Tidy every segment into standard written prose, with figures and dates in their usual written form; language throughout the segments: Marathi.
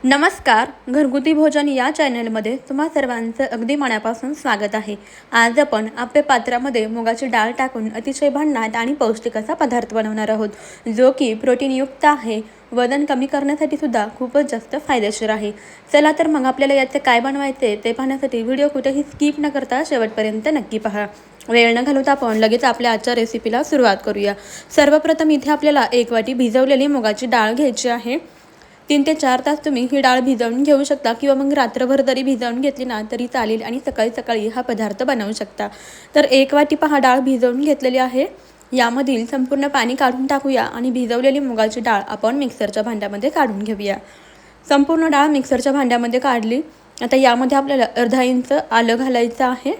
नमस्कार. घरगुती भोजन या चॅनलमध्ये तुम्हा सर्वांचं अगदी मनापासून स्वागत आहे. आज आपण आपल्या पात्रामध्ये मुगाची डाळ टाकून अतिशय भन्नाट आणि पौष्टिक असा पदार्थ बनवणार आहोत, जो की प्रोटीनयुक्त आहे. वजन कमी करण्यासाठी सुद्धा खूपच जास्त फायदेशीर आहे. चला तर मग आपल्याला याचे काय बनवायचे ते पाहण्यासाठी व्हिडिओ कुठेही स्किप न करता शेवटपर्यंत नक्की पहा. वेळ न घालवता आपण लगेच आपल्या आजच्या रेसिपीला सुरुवात करूया. सर्वप्रथम इथे आपल्याला 1 वाटी भिजवलेली मुगाची डाळ घ्यायची आहे. 3 ते 4 तास तुम्ही ही डाळ भिजवून घेऊ शकता किंवा मग रात्रभर जरी भिजवून घेतली ना तरी चालेल आणि सकाळी सकाळी हा पदार्थ बनवू शकता. तर 1 वाटी पहा डाळ भिजवून घेतलेली आहे. यामधील संपूर्ण पाणी काढून टाकूया आणि भिजवलेली मुगाची डाळ आपण मिक्सरच्या भांड्यामध्ये काढून घेऊया. संपूर्ण डाळ मिक्सरच्या भांड्यामध्ये काढली. आता यामध्ये आपल्याला अर्धा इंच आलं घालायचं आहे.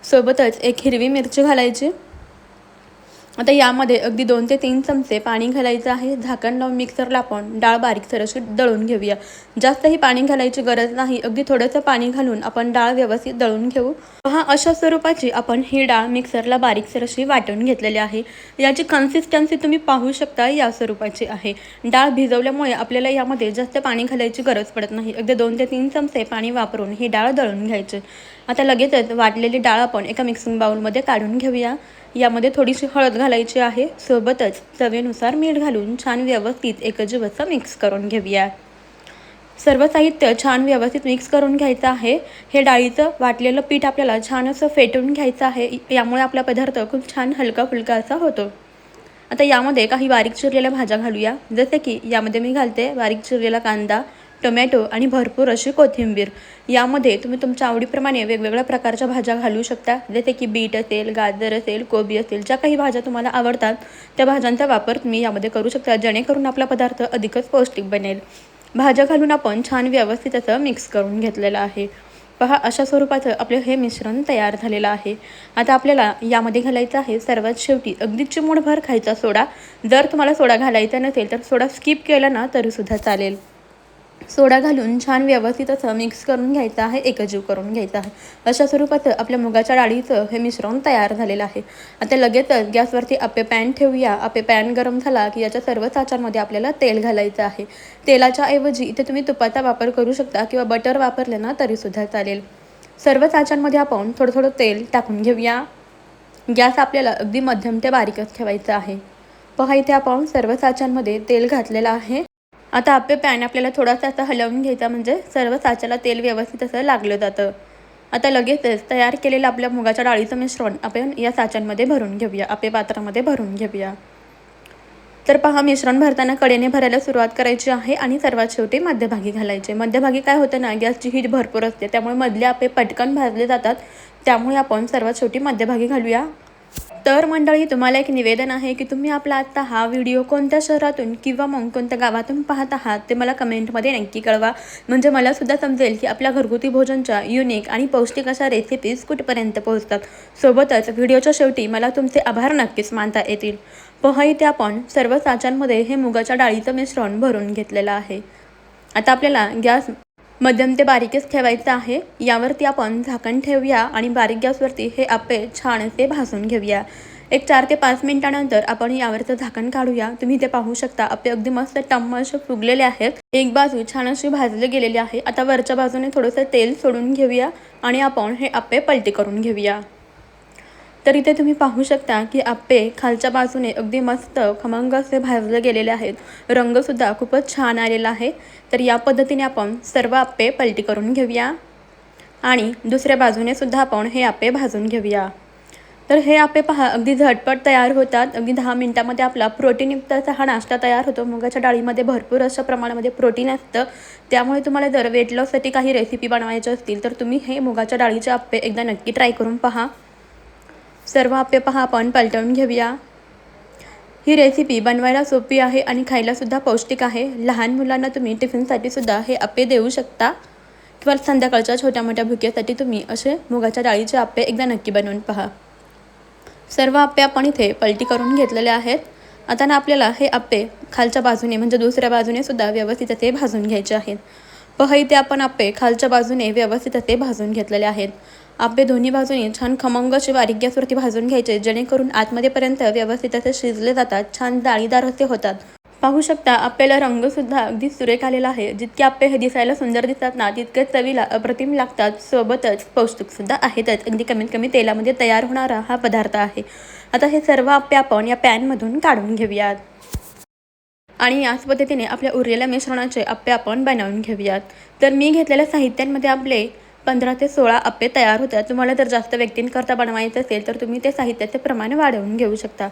सोबतच 1 हिरवी मिरची घालायची. आता यामध्ये अगदी 2 ते 3 चमचे पाणी घालायचं आहे. झाकण लावून मिक्सरला आपण डाळ बारीकसर अशी दळून घेऊया. जास्तही पाणी घालायची गरज नाही. अगदी थोडंसं पाणी घालून आपण डाळ व्यवस्थित दळून घेऊ. पहा अशा स्वरूपाची आपण ही डाळ मिक्सरला बारीकसर अशी वाटून घेतलेली आहे. याची कन्सिस्टन्सी तुम्ही पाहू शकता या स्वरूपाची आहे. डाळ भिजवल्यामुळे आपल्याला यामध्ये जास्त पाणी घालायची गरज पडत नाही. अगदी 2 ते 3 चमचे पाणी वापरून ही डाळ दळून घ्यायची. आता लगेचच वाटलेली डाळ आपण एका मिक्सिंग बाउलमध्ये काढून घेऊया. यामध्ये थोडीशी हळद घालायची आहे. सोबतच चवीनुसार मीठ घालून छान व्यवस्थित एकजीव असं मिक्स करून घेऊया. सर्व साहित्य छान व्यवस्थित मिक्स करून घ्यायचं आहे. हे डाळीचं वाटलेलं पीठ आपल्याला छान असं फेटून घ्यायचं आहे. यामुळे आपला पदार्थ खूप छान हलका फुलका असा होतो. आता यामध्ये काही बारीक चिरलेल्या भाज्या घालूया. जसे की यामध्ये मी घालते बारीक चिरलेला कांदा, टोमॅटो आणि भरपूर अशी कोथिंबीर. यामध्ये तुम्ही तुमच्या आवडीप्रमाणे वेगवेगळ्या प्रकारच्या भाज्या घालू शकता. जसे की बीट असेल, गाजर असेल, कोबी असेल, ज्या काही भाज्या तुम्हाला आवडतात त्या भाज्यांचा वापर तुम्ही यामध्ये करू शकता, जेणेकरून आपला पदार्थ अधिकच पौष्टिक बनेल. भाज्या घालून आपण छान व्यवस्थित असं मिक्स करून घेतलेलं आहे. पहा अशा स्वरूपाचं आपलं हे मिश्रण तयार झालेलं आहे. आता आपल्याला यामध्ये घालायचं आहे सर्वात शेवटी अगदी चिमूटभर खायचा सोडा. जर तुम्हाला सोडा घालायचा नसेल तर सोडा स्किप केला ना तरीसुद्धा चालेल. सोडा घालून छान व्यवस्थित असं मिक्स करून घ्यायचं आहे, एकजीव करून घ्यायचं आहे. अशा स्वरूपाचं आपल्या मुगाच्या डाळीचं हे मिश्रण तयार झालेलं आहे. आता लगेचच गॅसवरती आपे पॅन ठेवूया. आपे पॅन गरम झाला की याच्या सर्व साचांमध्ये आपल्याला तेल घालायचं आहे. तेलाच्या ऐवजी इथे तुम्ही तुपाचा वापर करू शकता किंवा बटर वापरले ना तरीसुद्धा चालेल. सर्व साचांमध्ये आपण थोडं थोडं तेल टाकून घेऊया. गॅस आपल्याला अगदी मध्यम ते बारीकच ठेवायचा आहे. पहा इथे आपण सर्व साचांमध्ये तेल घातलेलं आहे. आता आपले पॅन आपल्याला थोडासा असं हलवून घ्यायचा, म्हणजे सर्व साच्याला तेल व्यवस्थित असं लागलं जातं. आता लगेचच तयार केलेलं आपल्या मुगाच्या डाळीचं मिश्रण आपण या साच्यांमध्ये भरून घेऊया, आपल्या पात्रामध्ये भरून घेऊया. तर पहा मिश्रण भरताना कडेने भरायला सुरुवात करायची आहे आणि सर्वात शेवटी मध्यभागी घालायचे. मध्यभागी काय होतं ना, गॅसची हीट भरपूर असते, त्यामुळे मधले आपे पटकन भाजले जातात. त्यामुळे आपण सर्वात शेवटी मध्यभागी घालूया. तर मंडळी, तुम्हाला एक निवेदन आहे की तुम्ही आपला आत्ता हा व्हिडिओ कोणत्या शहरातून किंवा मग कोणत्या गावातून पाहत आहात ते मला कमेंटमध्ये नक्की कळवा. म्हणजे मलासुद्धा समजेल की आपल्या घरगुती भोजनच्या युनिक आणि पौष्टिक अशा रेसिपीज कुठपर्यंत पोहोचतात. सोबतच व्हिडिओच्या शेवटी मला तुमचे आभार नक्कीच मानता येतील. पहा इथे आपण सर्व साच्यांमध्ये हे मुगाच्या डाळीचं मिश्रण भरून घेतलेलं आहे. आता आपल्याला गॅस मध्यम ते बारीकच ठेवायचं आहे. यावरती आपण झाकण ठेवूया आणि बारीक गॅसवरती हे आपे छान असे भाजून घेऊया. एक 4 ते 5 मिनिटानंतर आपण यावरचं झाकण काढूया. तुम्ही ते पाहू शकता आपे अगदी मस्त टम्म असे फुगलेले आहेत. एक बाजू छान अशी भाजली गेलेली आहे. आता वरच्या बाजूने थोडंसं तेल सोडून घेऊया आणि आपण हे आपे पलटी करून घेऊया. तर इथे तुम्ही पाहू शकता की आपे खालच्या बाजूने अगदी मस्त खमंग असे भाजले गेलेले आहेत. रंगसुद्धा खूपच छान आलेला आहे. तर या पद्धतीने आपण सर्व आपे पलटी करून घेऊया आणि दुसऱ्या बाजूने सुद्धा आपण हे आपे भाजून घेऊया. तर हे आपे पहा अगदी झटपट तयार होतात. अगदी 10 मिनिटामध्ये आपला प्रोटीनयुक्त असा हा नाश्ता तयार होतो. मुगाच्या डाळीमध्ये भरपूर अशा प्रमाणामध्ये प्रोटीन असतं. त्यामुळे तुम्हाला जर वेट लॉससाठी काही रेसिपी बनवायची असतील तर तुम्ही हे मुगाच्या डाळीचे आपे एकदा नक्की ट्राय करून पहा. सर्व आपे पहा आपण पलटवून घेऊया. ही रेसिपी बनवायला सोपी आहे आणि खायलासुद्धा पौष्टिक आहे. लहान मुलांना तुम्ही टिफिनसाठी सुद्धा हे आपे देऊ शकता किंवा संध्याकाळच्या छोट्या मोठ्या भुक्यासाठी तुम्ही असे मुगाच्या डाळीचे आपे एकदा नक्की बनवून पहा. सर्व आपे आपण इथे पलटी करून घेतलेले आहेत. आता ना आपल्याला हे आपे खालच्या बाजूने म्हणजे दुसऱ्या बाजूने सुद्धा व्यवस्थित असे भाजून घ्यायचे आहेत. पहा इथे आपण आपे खालच्या बाजूने व्यवस्थित असे भाजून घेतलेले आहेत. आपे दोन्ही बाजूने छान खमंग असे बारीक गॅसवरती भाजून घ्यायचे, जेणेकरून आतमध्येपर्यंत व्यवस्थित असे शिजले जातात, छान जाळीदार असे होतात. पाहू शकता आपल्याला रंगसुद्धा अगदी सुरेख आलेला आहे. जितके आप्पे हे दिसायला सुंदर दिसतात ना, तितके चवीला अप्रतिम लागतात. सोबतच पौष्टिकसुद्धा आहेतच. अगदी कमीत कमी तेलामध्ये तयार होणारा हा पदार्थ आहे. आता हे सर्व आप्पे आपण या पॅनमधून काढून घेऊयात आणि याच पद्धतीने आपल्या उरलेल्या मिश्रणाचे आप्पे आपण बनवून घेऊयात. तर मी घेतलेल्या साहित्यांमध्ये आपले 15 ते 16 आप्पे तयार होतात. तुम्हाला जर जास्त व्यक्तींकरता बनवायचं असेल तर तुम्ही ते साहित्याचे प्रमाण वाढवून घेऊ शकता.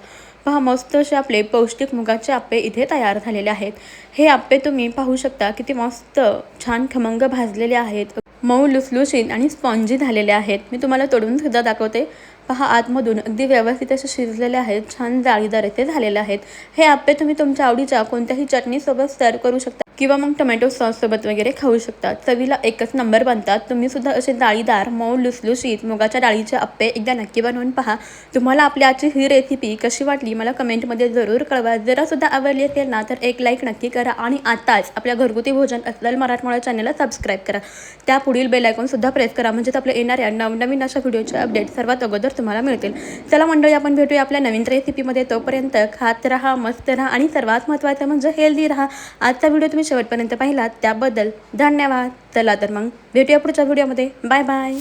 पहा मस्त असे आपले पौष्टिक मुगाचे आप्पे इथे तयार झालेले आहेत. हे आप्पे तुम्ही पाहू शकता किती मस्त छान खमंग भाजलेले आहेत. मऊ लुसलुशीत आणि स्पॉन्जी झालेले आहेत. मी तुम्हाला तोडून सुद्धा दाखवते. पहा आतमधून अगदी व्यवस्थित असे शिजलेले आहेत. छान जाळीदार असे झालेले आहेत. हे आप्पे तुम्ही तुमच्या आवडीच्या कोणत्याही चटणीसोबत सर्व करू शकता किंवा मग टोमॅटो सॉससोबत वगैरे खाऊ शकता. चवीला एकच नंबर बनतात. तुम्ही सुद्धा असे जाळीदार मऊ लुसलुशीत मुगाच्या डाळीचे आप्पे एकदा नक्की बनवून पहा. तुम्हाला आपली आजची ही रेसिपी कशी वाटली मला कमेंटमध्ये जरूर कळवा. जरासुद्धा आवडली असेल ना तर एक लाईक नक्की करा आणि आताच आपल्या घरगुती भोजन अस्सल मराठमोळा चॅनलला सबस्क्राईब करा. त्या पुढील बेल आयकॉनसुद्धा प्रेस करा म्हणजेच आपल्या येणाऱ्या नवनवीन अशा व्हिडिओचे अपडेट सर्वात अगोदर तुम्हाला मिळतील. चला मंडळी आपण भेटूया आपल्या नवीन रेसिपीमध्ये. तोपर्यंत खात राहा, मस्त राहा आणि सर्वात महत्त्वाचं म्हणजे हेल्दी राहा. आजचा व्हिडिओ तुम्ही शेवटपर्यंत पाहिलात त्याबद्दल धन्यवाद. चला तर मग भेटूया पुढच्या व्हिडिओमध्ये. Bye bye.